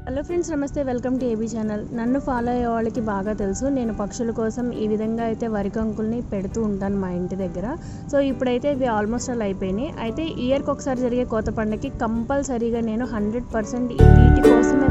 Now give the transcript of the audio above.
Hello friends, నమస్తే. Welcome to AB channel. నన్ను follow అయ్యే వాళ్ళకి బాగా తెలుసు, నేను పక్షుల కోసం ఈ విధంగా అయితే వరి కంకుల్ని పెడుతూ ఉంటాను మా ఇంటి దగ్గర. సో ఇప్పుడైతే ఇవి ఆల్మోస్ట్ అలా అయిపోయినాయి. అయితే ఇయర్కి ఒకసారి జరిగే కోత పండుగకి కంపల్సరీగా నేను 100% వీటి కోసం